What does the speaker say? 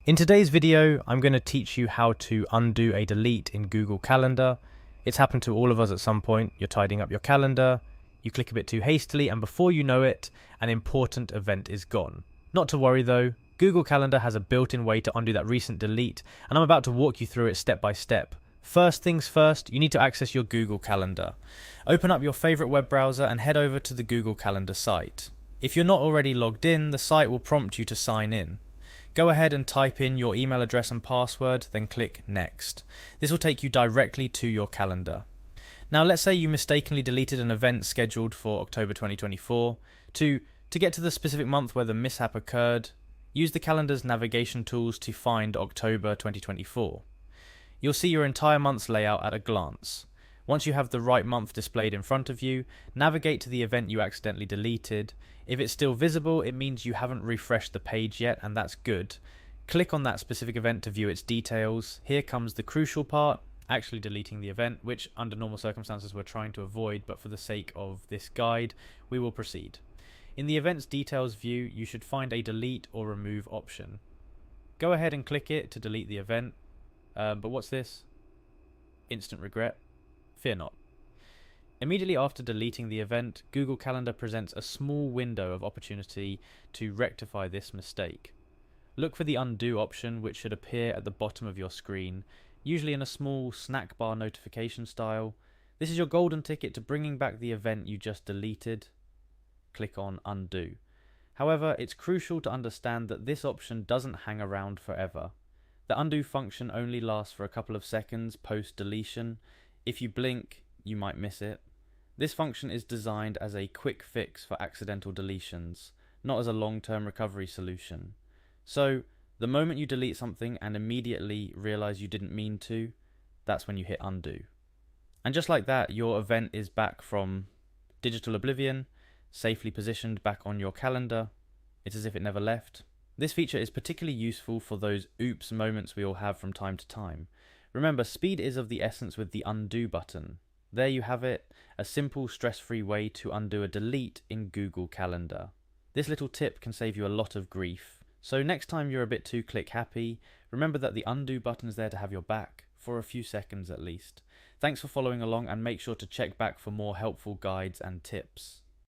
In today's video, I'm going to teach you how to undo a delete in Google Calendar. It's happened to all of us at some point. You're tidying up your calendar, you click a bit too hastily, and before you know it, an important event is gone. Not to worry though, Google Calendar has a built-in way to undo that recent delete, and I'm about to walk you through it step by step. First things first, you need to access your Google Calendar. Open up your favorite web browser and head over to the Google Calendar site. If you're not already logged in, the site will prompt you to sign in. Go ahead and type in your email address and password, then click Next. This will take you directly to your calendar. Now let's say you mistakenly deleted an event scheduled for October 2024. To get to the specific month where the mishap occurred, use the calendar's navigation tools to find October 2024. You'll see your entire month's layout at a glance. Once you have the right month displayed in front of you, navigate to the event you accidentally deleted. If it's still visible, it means you haven't refreshed the page yet, and that's good. Click on that specific event to view its details. Here comes the crucial part, actually deleting the event, which under normal circumstances we're trying to avoid, but for the sake of this guide, we will proceed. In the event's details view, you should find a delete or remove option. Go ahead and click it to delete the event. But what's this? Instant regret? Fear not. Immediately after deleting the event, Google Calendar presents a small window of opportunity to rectify this mistake. Look for the undo option, which should appear at the bottom of your screen, usually in a small snack bar notification style. This is your golden ticket to bringing back the event you just deleted. Click on undo. However, it's crucial to understand that this option doesn't hang around forever. The undo function only lasts for a couple of seconds post deletion. If you blink, you might miss it. This function is designed as a quick fix for accidental deletions, not as a long-term recovery solution. So, the moment you delete something and immediately realize you didn't mean to, that's when you hit undo. And just like that, your event is back from digital oblivion, safely positioned back on your calendar. It's as if it never left. This feature is particularly useful for those oops moments we all have from time to time. Remember, speed is of the essence with the undo button. There you have it, a simple stress-free way to undo a delete in Google Calendar. This little tip can save you a lot of grief. So next time you're a bit too click happy, remember that the undo button is there to have your back, for a few seconds at least. Thanks for following along, and make sure to check back for more helpful guides and tips.